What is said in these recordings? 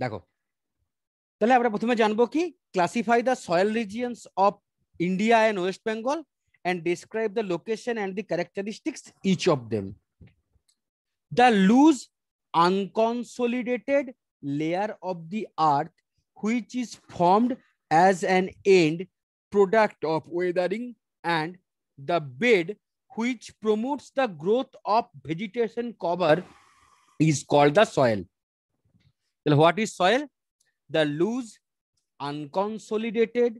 দেখো, তাহলে আমরা প্রথমে জানবো কি, classify the soil regions of India and West Bengal and describe the location and the characteristics each of them. The loose unconsolidated layer of the earth which is formed as an end product of weathering and the bed which promotes the growth of vegetation cover is called the soil. Well, what is soil? The loose unconsolidated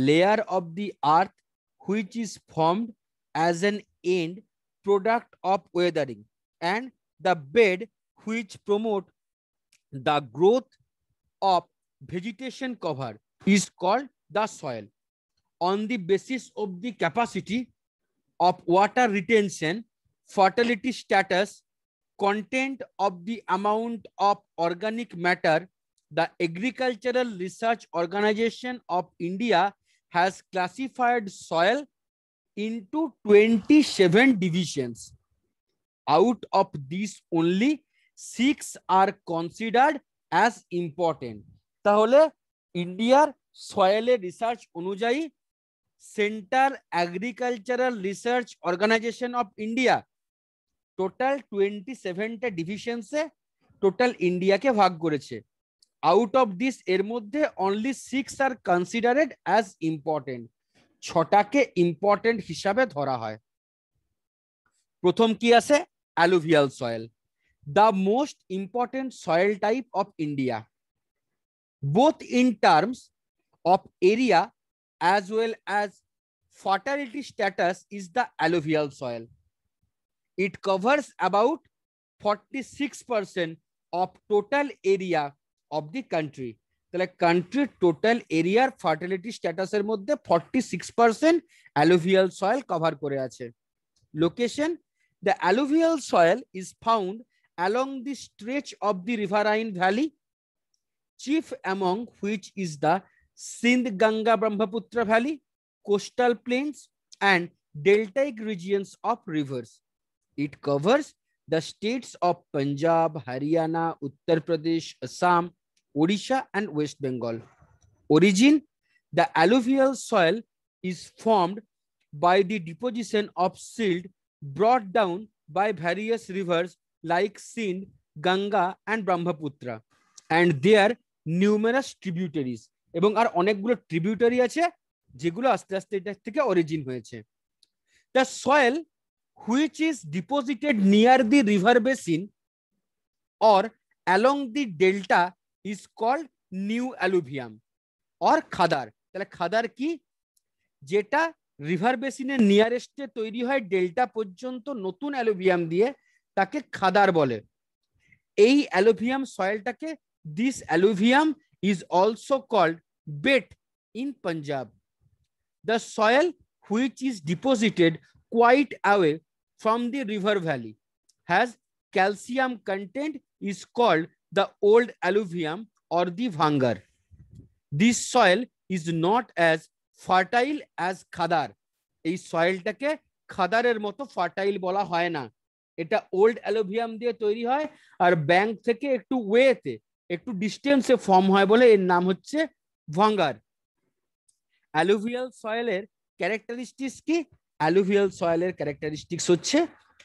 layer of the earth which is formed as an end product of weathering and the bed which promote the growth of vegetation cover is called the soil. On the basis of the capacity of water retention, fertility status, content of the amount of organic matter, the Agricultural Research Organization of India has classified soil into 27 divisions. Out of these, only 6 are considered as important. তাহলে ইন্ডিয়ার সয়েলের research অনুযায়ী central agricultural research organisation of India total 27টা ডিভিশনসে total ইন্ডিয়াকে ভাগ করেছে। Out of this এর মধ্যে only 6 are considered as important, 6টাকে ইম্পর্টেন্ট হিসাবে ধরা হয়। প্রথম কি আছে? Alluvial soil, the most important soil type of India, both in terms of area as well as fertility status, is the alluvial soil. It covers about 46% of total area of the country. তাহলে কান্ট্রির total এরিয়ার fertility স্ট্যাটাসের মধ্যে 46% alluvial soil cover করে আছে। Location: the alluvial soil is found along the stretch of the riverine valley, chief among which is the Sindh Ganga Brahmaputra valley, coastal plains and deltaic regions of rivers. It covers the states of Punjab, Haryana, Uttar Pradesh, Assam, Odisha and West Bengal. Origin: the alluvial soil is formed by the deposition of silt brought down by various rivers like Sindh, Ganga and Brahmaputra and their numerous tributaries. এবং আর অনেকগুলো tributary আছে যেগুলো আস্তে আস্তে এটা থেকে origin হয়েছে। The soil which is deposited near the river basin or along the delta is called new alluvium or khadar. তাহলে খাদার কি? যেটা রিভার বেসিনের নিয়ারেস্টে তৈরি হয় ডেল্টা পর্যন্ত নতুন অ্যালুভিয়াম দিয়ে, তাকে খাদার বলে। এই অ্যালুভিয়াম সয়েলটাকে, this alluvium is also called bet in Punjab. The soil which is deposited quite away from the river valley has calcium content is called the old alluvium or the bhangar. This soil is not as fertile as khadar. এই সয়েলটাকে খাদারের মতো fertile বলা হয় না। এটা old অ্যালুভিয়াম দিয়ে তৈরি হয় আর ব্যাংক থেকে একটু ওয়েতে, একটু ডিস্টেন্সে ফর্ম হয় বলে এর নাম হচ্ছে ভাঙ্গার। অ্যালুভিয়াল সয়েলের ক্যারেক্টারিস্টিক্স কি? অ্যালুভিয়াল সয়েলের ক্যারেক্টারিস্টিক্স হচ্ছে,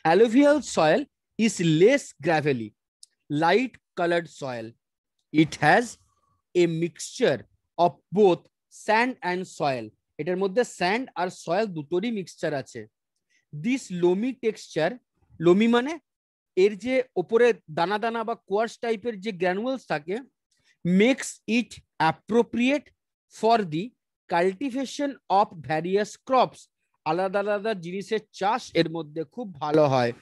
alluvial soil is less gravelly, light coloured soil. It has a mixture of both sand and soil. এটার মধ্যে স্যান্ড আর সয়েল দুটোরই মিক্সচার আছে। দিস লোমি টেক্সচার, লোমি মানে এর যে ওপরে দানা দানা বা কোয়ার্স টাইপের যে গ্র্যানুয়েলস থাকে, makes it appropriate for the cultivation of various crops. আলাদা আলাদা জিনিসের চাষ এর মধ্যে খুব ভালো হয়।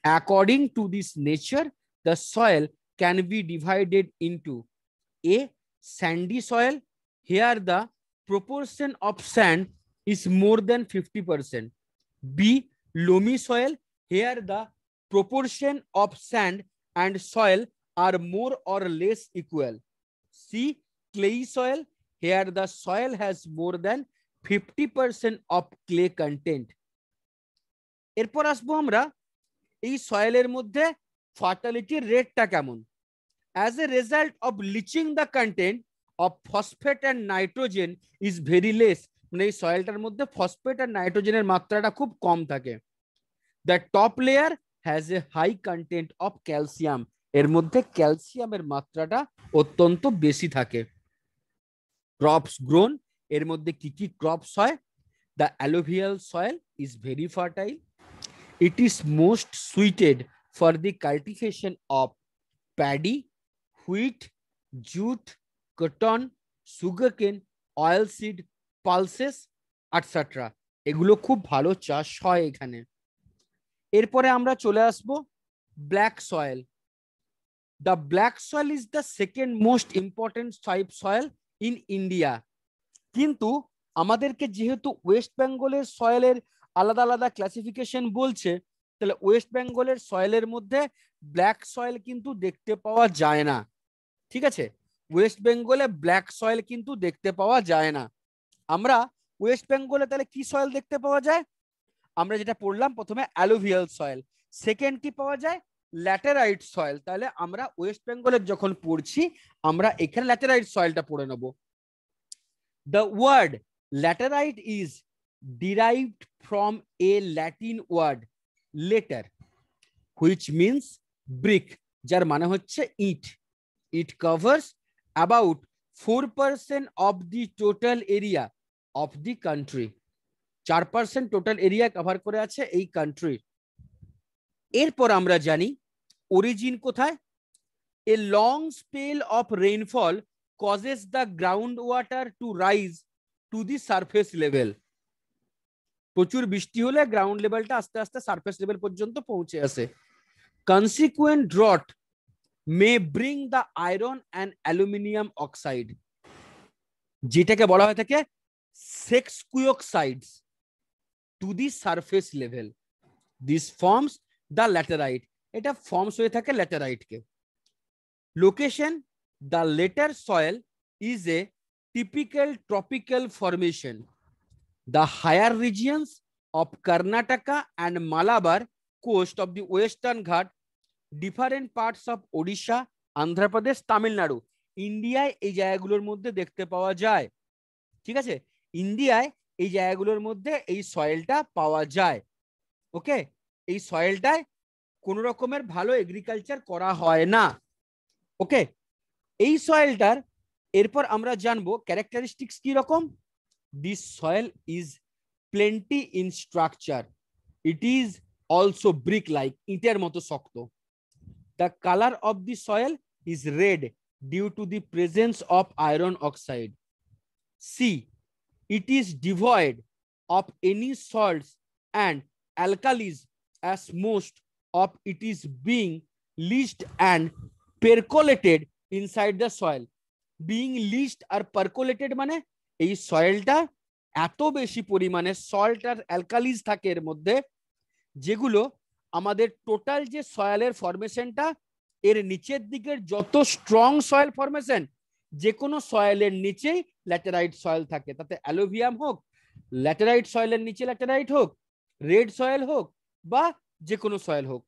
According to this nature, the soil can be divided into a sandy soil, here the proportion of sand is more than 50%. B, loamy soil, here the proportion of sand and soil are more or less equal. C, clayey soil, here the soil has more than 50% of clay content. এরপর আসবো আমরা এই সয়েলের মধ্যে fertility রেটটা কেমন। as a result of leaching the content of phosphate and nitrogen is very less. মানে এই সয়েলটার মধ্যে ফসফেট আর নাইট্রোজেনের মাত্রাটা খুব কম থাকে। The top layer has a high content of calcium. এর মধ্যে ক্যালসিয়ামের মাত্রাটা অত্যন্ত বেশি থাকে। Crops grown, এর মধ্যে কি কি ক্রপস হয়? The alluvial soil is very fertile. It is most suited for the cultivation of paddy, wheat, jute, cotton, sugarcane, oilseed, pulses, etc. এগুলো খুব ভালো চাষ হয় এখানে। এরপরে আমরা চলে আসব black soil. The black soil is the second most important type soil in India. কিন্তু আমাদেরকে যেহেতু ওয়েস্ট বেঙ্গলের সয়েলের আলাদা আলাদা ক্লাসিফিকেশন বলছে, তাহলে ওয়েস্ট বেঙ্গলের সয়েলের মধ্যে ব্ল্যাক সয়েল কিন্তু দেখতে পাওয়া যায় না। ঠিক আছে, ওয়েস্ট বেঙ্গলে ব্ল্যাক সয়েল কিন্তু দেখতে পাওয়া যায় না। আমরা ওয়েস্ট বেঙ্গলে তাহলে কি সয়েল দেখতে পাওয়া যায়? আমরা যেটা পড়লাম প্রথমে অ্যালুভিয়াল সয়েল, সেকেন্ড কি পাওয়া যায়? Laterite soil. তাহলে আমরা ওয়েস্ট বেঙ্গলের যখন পড়ছি আমরা এখানে ল্যাটেরাইট সয়েলটা পড়ে নেব। The word laterite is derived from a Latin word later, which means brick, যার মানে হচ্ছে ইট। It covers about 4% of the total area of the country. 4% total area cover করে আছে এই কান্ট্রির। এরপর আমরা জানি অরিজিন কোথায়? A long spell of rainfall causes the groundwater to rise to the surface level. প্রচুর বৃষ্টি হলে গ্রাউন্ড লেভেলটা আস্তে আস্তে সারফেস লেভেল পর্যন্ত পৌঁছে আসে। Consequent drought may bring the iron and aluminium oxide, যেটাকে বলা হয় থাকে sesquioxides, to the surface level. This forms the laterite. এটা ফর্মস হয়ে থাকে ল্যাটেরাইটকে। Location, the later soil is a typical tropical formation. The higher regions of Karnataka and Malabar coast of the Western Ghat, different parts of Odisha, Andhra Pradesh, Tamil Nadu, ইন্ডিয়ায় এই জায়গাগুলোর মধ্যে দেখতে পাওয়া যায়। ঠিক আছে, ইন্ডিয়ায় এই জায়গাগুলোর মধ্যে এই সয়েলটা পাওয়া যায়। ওকে, এই সয়েলটায় কোন রকমের ভালো এগ্রিকালচার করা হয় না। ওকে, এই সয়েলটার এরপর আমরা জানবো ক্যারেক্টারিস্টিক্স কি রকম। This soil is plenty in structure, it is also brick like, ইটের মতো শক্ত। The colour of the soil is red due to the presence of iron oxide. See, it is devoid of any salts and alkalis, as most of it is being leached and percolated inside the soil. Being leached or percolated মানে এই সয়েলটা এত বেশি পরিমাণে salt আর অ্যালকালিজ থাকে এর মধ্যে, যেগুলো আমাদের টোটাল যে সয়েলের ফরমেশনটা এর নিচের দিকের যত স্ট্রং সয়েল ফরমেশন, যে কোনো সয়েলের নিচেই ল্যাটেরাইট সয়েল থাকে। তাতে অ্যালুভিয়াম হোক, ল্যাটেরাইট সয়েলের নিচে ল্যাটেরাইট হোক, রেড সয়েল হোক বা যে কোনো সয়েল হোক।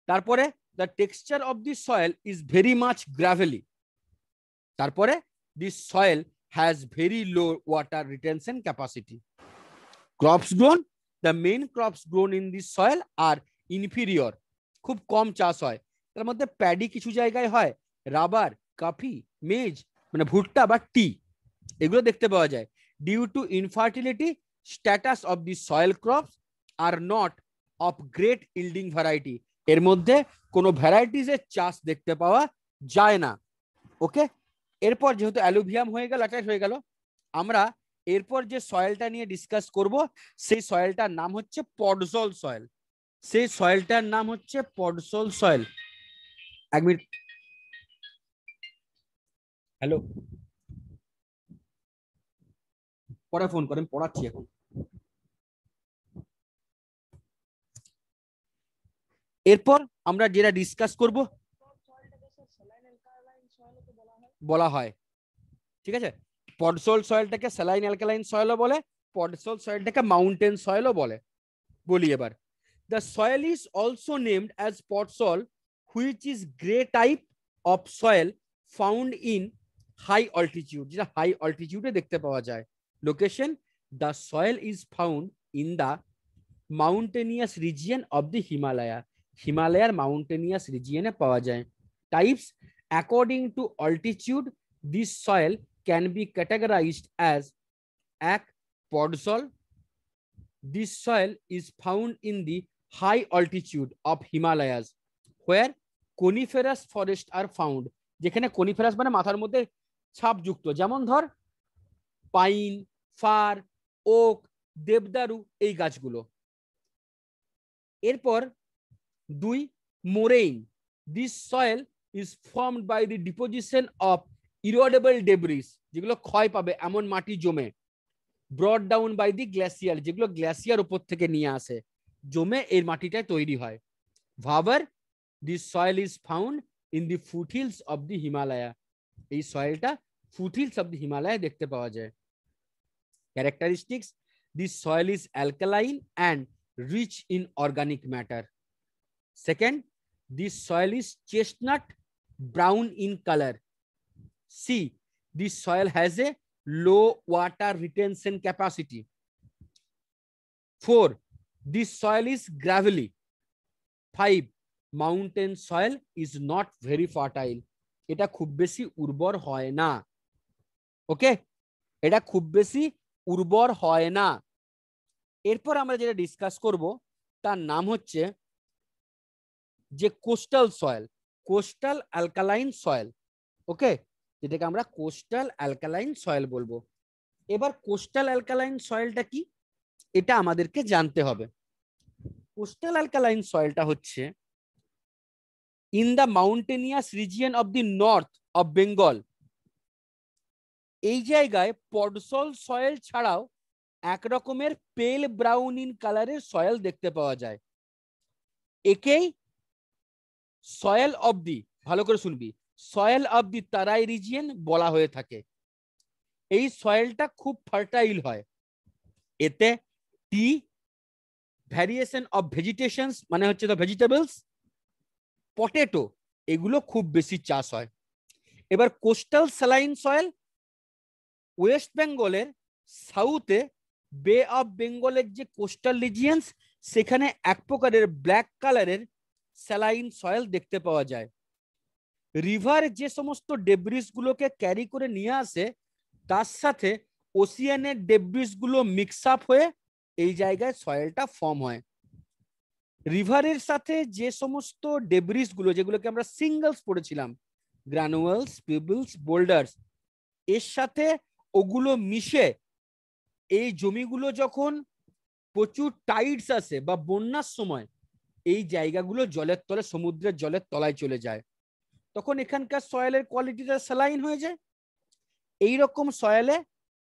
তারপরে the texture of the soil is very much gravelly. তারপরে this soil has very low water retention capacity. Crops grown, the main crops grown in this soil are inferior, খুব কম চাষ হয়। তার মধ্যে প্যাডি কিছু জায়গায় হয়, রাবার, কফি, মেজ মানে ভুট্টা বা টি, এগুলো দেখতে পাওয়া যায়। Due to infertility, status of the soil crops are not of great yielding variety, এর মধ্যে কোনো ভ্যারাইটিজের চাষ দেখতে পাওয়া যায় না। ওকে, এরপর যেহেতু অ্যালুভিয়াম হয়ে গেল, ল্যাটেরাইট হয়ে গেল, আমরা এরপর যে সয়েলটা নিয়ে ডিসকাস করব সেই সয়েলটার নাম হচ্ছে পডসল সয়েল। সেই সয়েলটার নাম হচ্ছে পডসল সয়েল। এক মিনিট, হ্যালো, পরে ফোন করেন, পড়াচ্ছি এখন। এরপর আমরা যেটা ডিসকাস করব বলা হয়, ঠিক আছে, পডসল সয়েলটাকে স্যালাইন অ্যালকালাইন সয়েলও বলে, পডসল সয়েলটাকে মাউন্টেন সয়েলও বলে। বলি এবার, the soil is also named as podzol which is gray type of soil found in high altitude, যেটা হাই অল্টিটিউডে দেখতে পাওয়া যায়। Location, the soil is found in the mountainous region of the Himalaya, হিমালয়ার মাউন্টেনিয়াস রিজিয়নে পাওয়া যায়। Types, according to altitude this soil can be categorized as এক podzol, this soil is found in the high altitude of Himalayas where coniferous forests are found, যেখানে coniferous মানে মাথার মধ্যে ছাপযুক্ত, যেমন ধর pine, fur, okay, দেবদারু, এই গাছগুলো। এরপর 2 moraine, this soil is formed by the deposition of erodible debris, যেগুলো ক্ষয় পাবে এমন মাটি জমে, brought down by the glacier, যেগুলো গ্লেসিয়ার উপর থেকে নিয়ে আসে, জমে এই মাটিটা তৈরি হয়। Bhabar, this soil is found in the foothills of the Himalaya, এই সয়েলটা ফুটহিলস অফ দি হিমালয় দেখতে পাওয়া যায়। Characteristics, this soil is alkaline and rich in organic matter. Second, this soil is chestnut brown in color. C, this soil has a low water retention capacity. 4, this soil is gravelly. 5, mountain soil is not very fertile. এটা খুব বেশি উর্বর হয় না। ওকে, এটা খুব বেশি উর্বর হয় না। এরপর আমরা যেটা ডিসকাস করব তার নাম হচ্ছে যে coastal soil, coastal alkaline soil. Okay, যেটাকে আমরা কোস্টাল অ্যালকালাইন সয়েল বলবো। এবার কোস্টাল অ্যালকালাইন সয়েলটা কি, এটা আমাদেরকে জানতে হবে। কোস্টাল অ্যালকালাইন সয়েলটা হচ্ছে in the mountainous region of the north of Bengal. এই জায়গায় পডসল সয়েল ছাড়াও এক রকমের পেল ব্রাউন ইন কালারের সয়েল দেখতে পাওয়া যায়। একেই সয়েল অফ দি, ভালো করে শুনবি, সয়েল অফ দি তারাই রিজিয়ন বলা হয়ে থাকে। এই সয়েলটা খুব ফার্টাইল হয়, এতে টি, ভ্যারিয়েশন অফ ভেজিটেশনস মানে হচ্ছে তো ভেজিটেবলস, পটেটো, এগুলো খুব বেশি চাষ হয়। এবার কোস্টাল স্যালাইন সয়েল, ওয়েস্ট বেঙ্গলের সাউথে বে অফ বেঙ্গলের যে কোস্টাল রিজিয়নস, সেখানে এক প্রকারের ব্ল্যাক কালারের স্যালাইন সয়েল দেখতে পাওয়া যায়। রিভার যে সমস্ত ডেব্রিস গুলোকে ক্যারি করে নিয়ে আসে, তার সাথে ওসিয়ানের ডেব্রিস গুলো মিক্স আপ হয়ে এই জায়গায় সয়েলটা ফর্ম হয়। রিভারের সাথে যে সমস্ত ডেব্রিস গুলো, যেগুলোকে আমরা সিঙ্গলস পড়েছিলাম, গ্রানুয়ালস, পিবলস, বোল্ডার্স, এর সাথে ওগুলো মিশে এই জমিগুলো যখন প্রচুর টাইডস আসে বা বন্যার সময় এই জায়গাগুলো জলের তলে, সমুদ্রের জলের তলায় চলে যায়, তখন এখানকার সয়েলের কোয়ালিটিটা স্যালাইন হয়ে যায়। এই রকম সয়েলে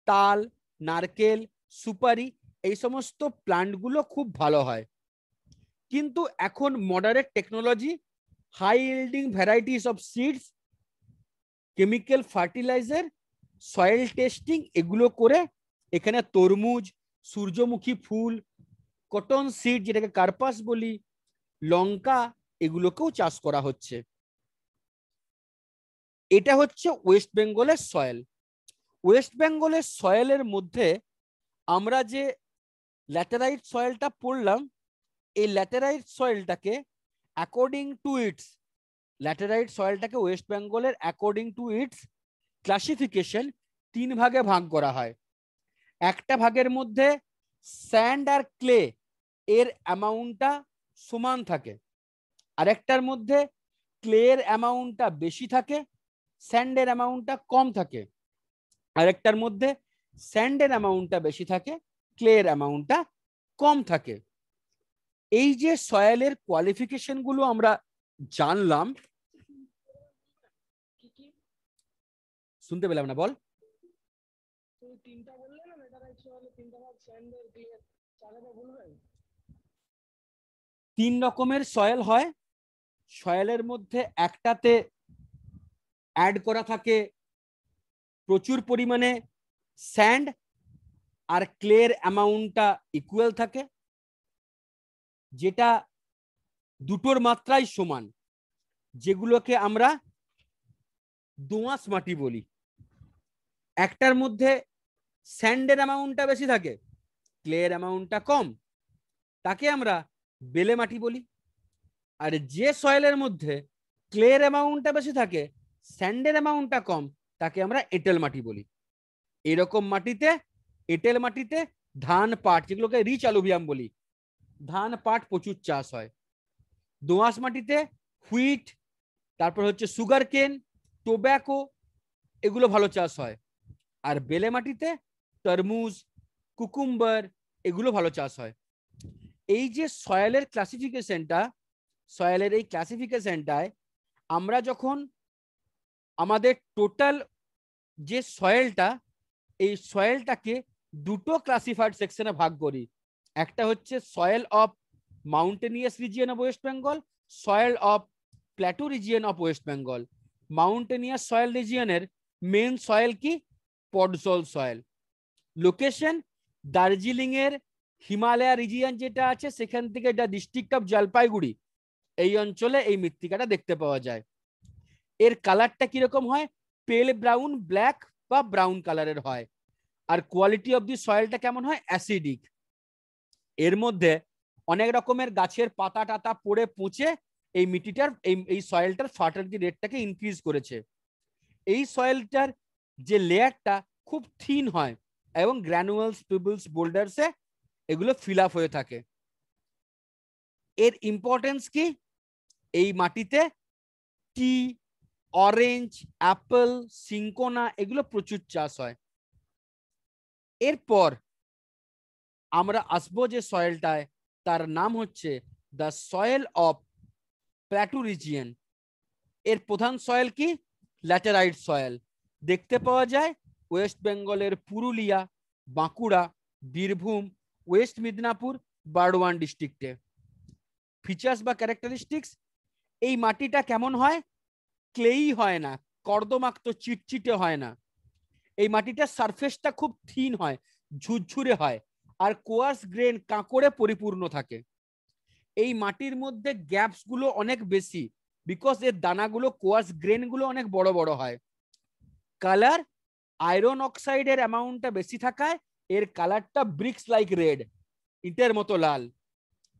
তাল, নারকেল, সুপারি, এই সমস্ত প্লান্টগুলো খুব ভালো হয়। কিন্তু এখন moderate technology, high yielding varieties of seeds, chemical fertilizer, soil testing, এগুলো করে এখানে তরমুজ, সূর্যমুখী ফুল, কটন সিড যেটাকে কার্পাস বলি, লঙ্কা, এগুলোকেও চাষ করা হচ্ছে। এটা হচ্ছে ওয়েস্ট বেঙ্গলের সয়েল। ওয়েস্ট বেঙ্গলের সয়েলের মধ্যে আমরা যে ল্যাটেরাইট সয়েলটা পড়লাম, এই ল্যাটেরাইট সয়েলটাকে অ্যাকর্ডিং টু ইটস, ল্যাটেরাইট সয়েলটাকে ওয়েস্ট বেঙ্গলের অ্যাকর্ডিং টু ইটস ক্লাসিফিকেশন 3 ভাগে ভাগ করা হয়। একটা ভাগের মধ্যে স্যান্ড আর ক্লে এর অ্যামাউন্টটা সমান থাকে, আরেকটার মধ্যে ক্লের অ্যামাউন্টটা বেশি থাকে, স্যান্ডের অ্যামাউন্টটা কম থাকে, আরেকটার মধ্যে স্যান্ডের অ্যামাউন্টটা বেশি থাকে, ক্লের অ্যামাউন্টটা কম থাকে। এই যে সয়েলের কোয়ালিফিকেশন গুলো আমরা জানলাম, শুনতে পেলাম না, বল। 3 রকমের সয়েল হয়। সয়েলের মধ্যে একটাতে অ্যাড করা থাকে প্রচুর পরিমাণে স্যান্ড, আর ক্লের অ্যামাউন্টটা ইকুয়াল থাকে, যেটা দুটোর মাত্রাই সমান। যেগুলোকে আমরা দোআঁশ মাটি বলি। একটার মধ্যে স্যান্ডের অ্যামাউন্টটা বেশি থাকে, ক্লের অ্যামাউন্টটা কম, তাকে আমরা বেলে মাটি বলি। আর যে সয়েলের মধ্যে ক্লের অ্যামাউন্টটা বেশি থাকে, স্যান্ডের অ্যামাউন্টটা কম, তাকে আমরা এঁটেল মাটি বলি। এরকম মাটিতে, এঁটেল মাটিতে ধান পাট, যেগুলোকে রিচ অ্যালুভিয়াম বলি, ধান পাট প্রচুর চাষ হয়। দোআঁশ মাটিতে হুইট, তারপর হচ্ছে সুগার কেন, টোব্যাকো, এগুলো ভালো চাষ হয়। আর বেলে মাটিতে তরমুজ, কুকুম্বার, এগুলো ভালো চাষ হয়। এই যে সয়েলের ক্লাসিফিকেশনটা, সয়েলের এই ক্লাসিফিকেশনটায় আমরা যখন আমাদের টোটাল যে সয়েলটা, এই সয়েলটাকে দুটো ক্লাসিফাইড সেকশনে ভাগ করি। একটা হচ্ছে soil of mountainous region of West Bengal, soil of plateau region of West Bengal. Mountainous soil রিজিয়নের মেন সয়েল কি? Podsol soil. লোকেশন দার্জিলিং এর হিমালয়া রিজিয়ন যেটা আছে, সেখান থেকে এটা ডিস্ট্রিক্ট অফ জলপাইগুড়ি, এই অঞ্চলে এই মৃত্তিকাটা দেখতে পাওয়া যায়। এর কালারটা কিরকম হয়? পেল ব্রাউন, ব্ল্যাক বা ব্রাউন কালারের হয়। আর কোয়ালিটি অফ দি সয়েলটা কেমন হয়? অ্যাসিডিক। এর মধ্যে অনেক রকমের গাছের পাতা টাতা পড়ে পচে এই মিটিটার এই সয়েলটার ফার্টিলিটি রেটটাকে ইনক্রিজ করেছে। এই সয়েলটার যে লেয়ারটা খুব থিন হয় এবং গ্র্যানুয়ালস, পিবলস, বোল্ডার্সে এগুলো ফিল আপ হয়ে থাকে। এর ইম্পর্টেন্স কি? এই মাটিতে টি, অরেঞ্জ, অ্যাপেল, সিঙ্কোনা এগুলো প্রচুর চাষ হয়। এরপর আমরা আসবো যে সয়েলটায়, তার নাম হচ্ছে the soil of plateau region. এর প্রধান সয়েল কি? Laterite soil. দেখতে পাওয়া যায় ওয়েস্ট বেঙ্গলের পুরুলিয়া, বাঁকুড়া, বীরভূম, ওয়েস্ট মিদনাপুর, বারওয়ান ডিস্ট্রিক্টে। ফিচার্স বা ক্যারেক্টারিস্টিক্স, এই মাটিটা কেমন হয়? ক্লেই হয় না, কর্দমাক্ত চিটচিটে হয় না। এই মাটিটার সারফেসটা খুব থিন হয়, ঝুরঝুরে হয়, আর কোয়ার্স গ্রেন কাঁকড়ে পরিপূর্ণ থাকে। এই মাটির মধ্যে গ্যাপস গুলো অনেক বেশি, বিকজ এর দানাগুলো, কোয়ার্স গ্রেন গুলো অনেক বড় বড় হয়। কালার, আয়রন অক্সাইডের অ্যামাউন্টটা বেশি থাকায় এর কালারটা ব্রিক্স লাইক রেড, ইটের মতো লাল।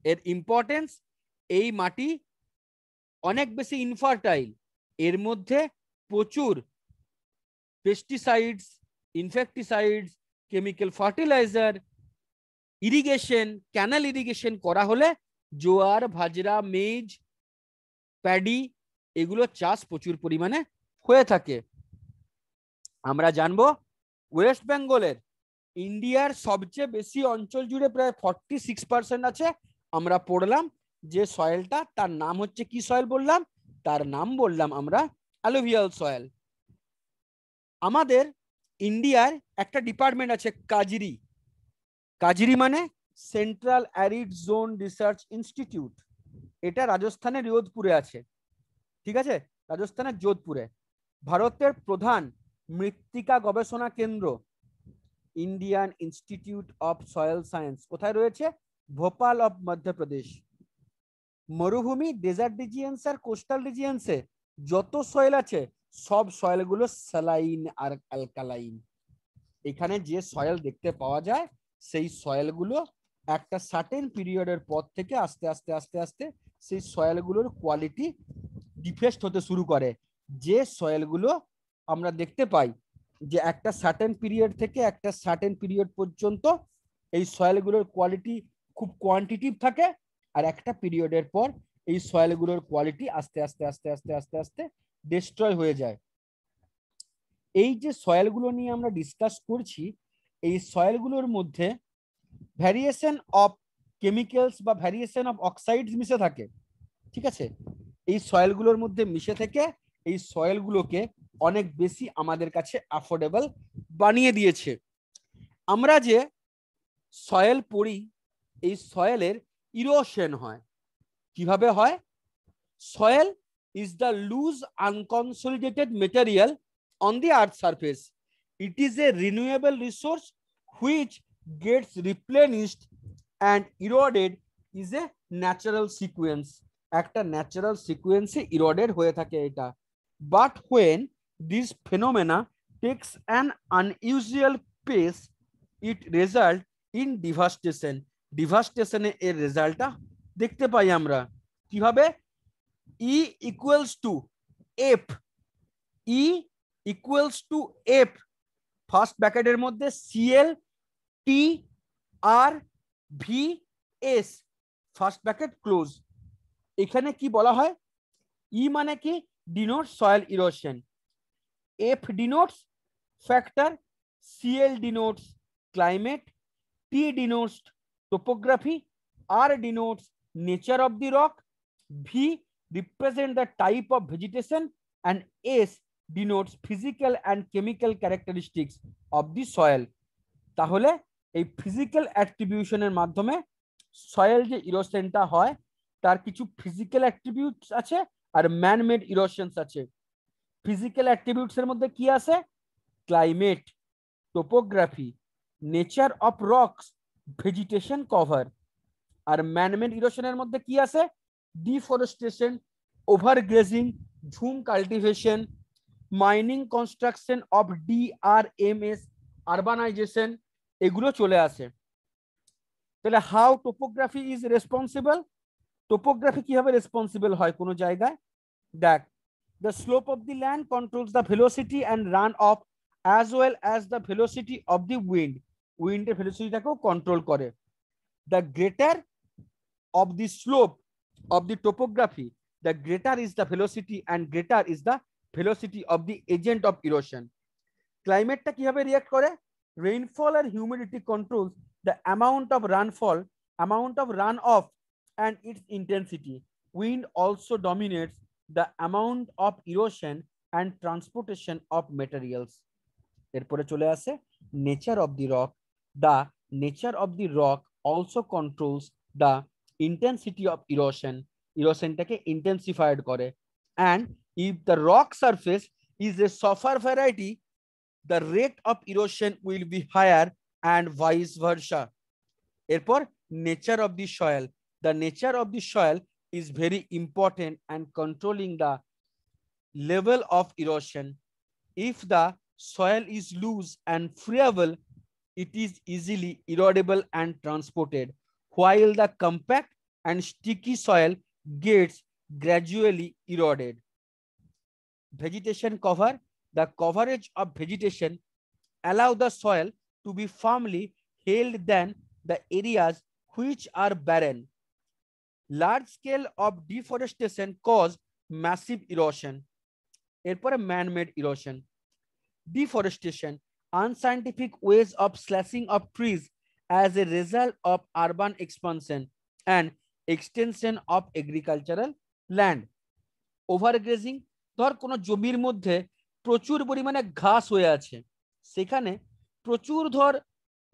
এর ইম্পর্টেন্স, এই মাটি অনেক বেশি ইনফার্টাইল। এর মধ্যে প্রচুর pesticides, insecticides, chemical fertilizer, irrigation, canal irrigation করা হলে জোয়ার, ভাজরা, মেজ, প্যাডি এগুলো চাষ প্রচুর পরিমাণে হয়ে থাকে। আমরা জানবো ওয়েস্ট বেঙ্গলের ইন্ডিয়ার সবচেয়ে বেশি অঞ্চল জুড়ে প্রায় 46% আছে। আমরা পড়লাম যে সয়েলটা, তার নাম হচ্ছে কি সয়েল বললাম? তার নাম বললাম আমরা অ্যালুভিয়াল সয়েল। আমাদের ইন্ডিয়ার একটা ডিপার্টমেন্ট আছে কাজরি। কাজরি মানে central arid zone research institute. এটা রাজস্থানের যোধপুরে আছে, ঠিক আছে? রাজস্থানের যোধপুরে। ভারতের প্রধান মৃত্তিকা গবেষণা কেন্দ্র Indian institute of soil science কোথায় রয়েছে? ভোপাল অফ মধ্যপ্রদেশ। মরুভূমি, ডেজার্ট রিজিয়ন্স আর কোস্টাল রিজিয়ন্সে যত সয়েল আছে, সব সয়েলগুলো স্যালাইন আর অ্যালকালাইন। এখানে যে সয়েল দেখতে পাওয়া যায়, সেই সয়েলগুলো একটা সার্টেন পিরিয়ডের পর থেকে আস্তে আস্তে আস্তে আস্তে সেই সয়েলগুলোর কোয়ালিটি ডিফেক্ট হতে শুরু করে। যে সয়েলগুলো আমরা দেখতে পাই যে একটা সার্টেন পিরিয়ড থেকে একটা সার্টেন পিরিয়ড পর্যন্ত এই সয়েলগুলোর কোয়ালিটি খুব কোয়ান্টিটিভ থাকে, আর একটা পিরিয়ডের পর এই সয়েলগুলোর কোয়ালিটি আস্তে আস্তে আস্তে আস্তে আস্তে আস্তে ডিস্ট্রয় হয়ে যায়। এই যে সয়েলগুলো নিয়ে আমরা ডিসকাস করছি, এই সয়েলগুলোর মধ্যে ভ্যারিয়েশন অফ কেমিক্যালস বা ভ্যারিয়েশন অফ অক্সাইডস মিশে থাকে, ঠিক আছে? এই সয়েলগুলোর মধ্যে মিশে থেকে এই সয়েলগুলোকে অনেক বেশি আমাদের কাছে অ্যাফোর্ডেবল বানিয়ে দিয়েছে। আমরা যে সয়েল পড়ি, এই সয়েলের ইরোশন হয়। কিভাবে হয়? Soil is the loose unconsolidated material on the earth's surface. It is a renewable resource which gets replenished and eroded is a natural sequence. একটা ন্যাচারাল সিকোয়েন্সে ইরোডেড হয়ে থাকে এটা। But when this phenomena takes an unusual pace it result in devastation. ডিভাস্টেশনে এর রেজাল্টটা দেখতে পাই আমরা কিভাবে? E equals to F, E equals to F, first ব্র্যাকেটের মধ্যে CL T R V S, first bracket close. এখানে কি বলা হয়? ই মানে কি? Denotes soil erosion, F denotes factor, CL denotes climate, T denotes topography, R denotes nature of the rock, V represent the type of vegetation, and S denotes physical and chemical characteristics of the soil. তাহলে এই physical অ্যাট্রিবিউশনের মাধ্যমে soil যে ইরোশনটা হয় তার কিছু physical attributes আছে আর man-made ইরোশনস আছে। Physical attributes এর মধ্যে কি আছে? Climate, topography, nature of rocks, vegetation cover. আর ম্যানমেড ইরোশনের মধ্যে কি আছে? Deforestation, overgrazing, jhum cultivation, mining, construction of dams, urbanization, এগুলো চলে আসে। তাহলে how topography is responsible? Topography কিভাবে রেসপন্সিবল হয় কোনো জায়গায়? দেখ, the slope of the land controls the velocity and run off as well as the velocity of the wind. উইন্ডের ভেলোসিটিটাকেও কন্ট্রোল করে। the greater of the slope of the topography, the greater is the velocity and greater is the velocity of the agent of erosion. ক্লাইমেটটা কিভাবে react করে? rainfall and humidity controls the amount of rainfall, amount of runoff and its intensity. Wind also dominates the amount of erosion and transportation of materials. এরপরে চলে আসে nature of the rock. The nature of the rock also controls the intensity of erosion. Erosionটাকে intensified করে। And if the rock surface is a softer variety, the rate of erosion will be higher and vice versa. এরপর nature of the soil. The nature of the soil is very important and controlling the level of erosion. If the soil is loose and friable, it is easily erodible and transported, while the compact and sticky soil gets gradually eroded. Vegetation cover. The coverage of vegetation allow the soil to be firmly held than the areas which are barren. Large scale of deforestation cause massive erosion. এরপরে man-made erosion. Deforestation, unscientific ways of slashing of trees as a result of urban expansion and extension of agricultural land. Overgrazing, ধর কোনো জমির মধ্যে প্রচুর পরিমাণে ঘাস হয়ে আছে, সেখানে প্রচুর ধর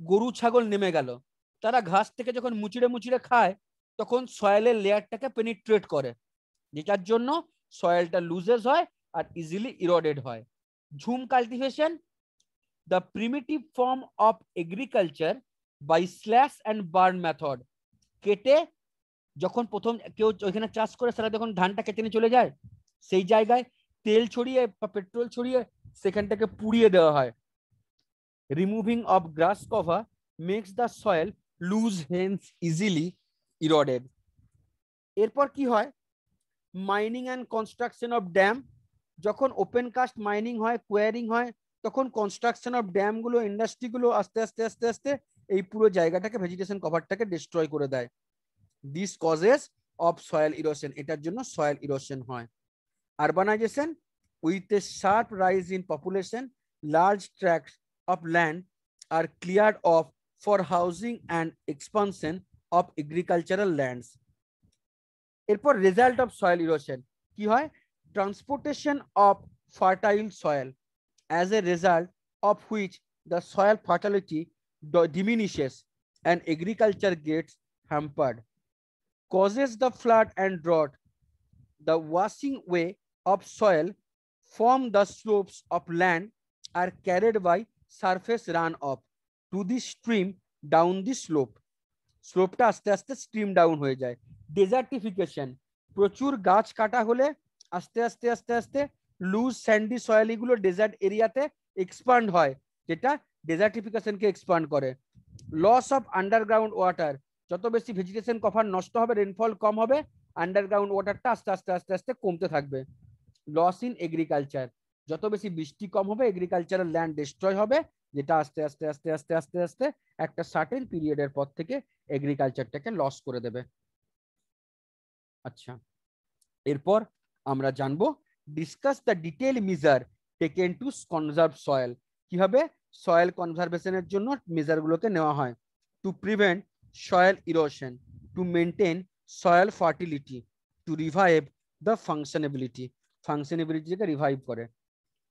গরু ছাগল নেমে গেল, তারা ঘাস থেকে যখন মুচড়ে মুচড়ে খায় তখন সয়েলের লেয়ারটাকে পেনিট্রেট করে, যেটার জন্য সয়েলটা লুজেস হয় আর ইজিলি ইরোডেড হয়। Jhum cultivation, the primitive form of agriculture by slash and burn method. কেটে যখন প্রথম কেউ ওইখানে চাষ করে সেটা যখন ধানটা কেটে নিয়ে চলে যায়, সেই জায়গায় তেল ছড়িয়ে বা পেট্রোল ছড়িয়ে সেখানটাকে পুড়িয়ে দেওয়া হয়। Removing of grass cover makes the soil loose hence easily eroded. এরপর কি হয়? Mining and construction of dam. যখন ওপেন কাস্ট মাইনিং হয়, কোয়ারিং হয়, তখন কনস্ট্রাকশন অফ ড্যামগুলো, ইন্ডাস্ট্রিগুলো আস্তে আস্তে আস্তে আস্তে এই পুরো জায়গাটাকে, ভেজিটেশন কভারটাকে ডিস্ট্রয় করে দেয়। This causes of soil erosion, এটার জন্য সয়েল ইরোশন হয়। Urbanisation, with a sharp rise in population, large tracts of land are cleared of for housing and expansion of agricultural lands. এরপর রেজাল্ট অফ সয়েল ইরোশন কি হয়? Transportation of fertile soil, as a result of which the soil fertility diminishes and agriculture gets hampered, causes the flood and drought. The washing away of soil from the slopes of land are carried by surface runoff to the stream down the slope. স্লোপটা আস্তে আস্তে stream down হয়ে যায়। ডেজার্টিফিকেশন, প্রচুর গাছ কাটা হলে আস্তে আস্তে আস্তে আস্তে লুজ স্যান্ডি সয়েল এগুলো ডেজার্ট এরিয়াতে এক্সপান্ড হয়, যেটা ডেজার্টিফিকেশনকে এক্সপান্ড করে। লস অফ আন্ডারগ্রাউন্ড ওয়াটার, যত বেশি ভেজিটেশন কভার নষ্ট হবে, রেনফল কম হবে, আন্ডারগ্রাউন্ড ওয়াটারটা আস্তে আস্তে আস্তে আস্তে কমতে থাকবে। লস ইন এগ্রিকালচার, যত বেশি বৃষ্টি কম হবে এগ্রিকালচারাল ল্যান্ড ডিস্ট্রয় হবে, যেটা আস্তে আস্তে আস্তে আস্তে আস্তে আস্তে একটা সার্টেন পিরিয়ডের পর থেকে এগ্রিকালচারটাকে লস করে দেবে। আচ্ছা, এরপর আমরা জানবো discuss the detail measure taken to conserve soil, কিভাবে সয়েল কনজারভেশনের জন্য মেজারগুলোকে নেওয়া হয়। To prevent soil erosion, to maintain soil fertility, to revive the ফাংশনেবিলিটিকে রিভাইভ করে।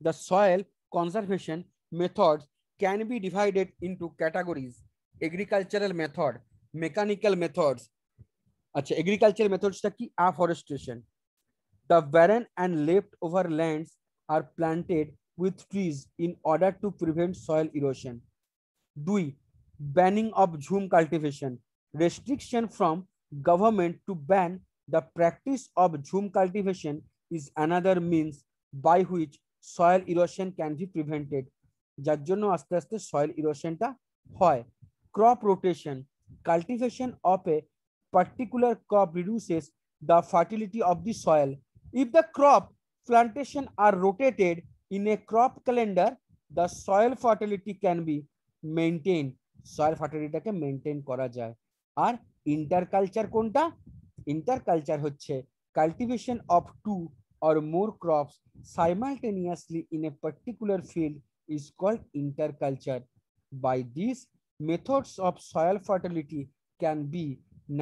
The soil conservation methods can be divided into categories: agricultural method, mechanical methods. আচ্ছা, agricultural methods টা কি? Afforestation. The barren and leftover lands are planted with trees in order to prevent soil erosion. 2. Banning of jhum cultivation. Restriction from government to ban the practice of jhum cultivation is another means by which soil erosion can be prevented, যার জন্য আস্তে আস্তে soil erosionটা হয়। Crop rotation. Cultivation of a particular crop reduces the fertility of the soil. If the crop plantation are rotated in a crop calendar, the soil fertility can be maintained. Soil ফার্টিলিটিটাকে maintain করা যায়। আর interculture কোনটা? Interculture হচ্ছে cultivation of two or more crops simultaneously in a particular field is called interculture. By these methods of soil fertility can be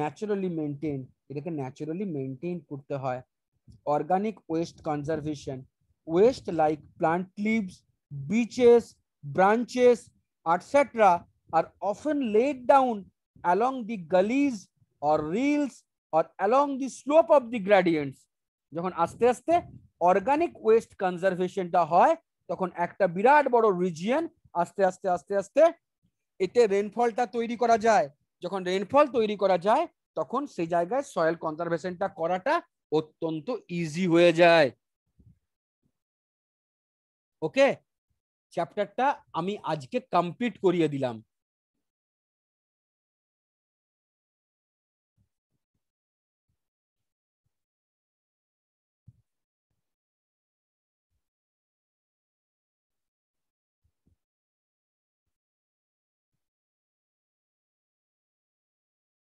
naturally maintained. এটাকে naturally maintain করতে হয়। Organic waste conservation. Waste like plant leaves, beaches, branches, etc. are often laid down along the gullies or reels or along the slope of the gradients. যখন আস্তে আস্তে organic West কনজারভেশনটা হয়, তখন একটা বিরাট বড় রিজিয়ন আস্তে আস্তে আস্তে আস্তে এতে রেনফলটা তৈরি করা যায়। যখন রেনফল তৈরি করা যায়, তখন সেই জায়গায় সয়েল কনজারভেশনটা করাটা অত্যন্ত ইজি হয়ে যায়। ওকে, চ্যাপ্টারটা আমি আজকে কমপ্লিট করিয়ে দিলাম।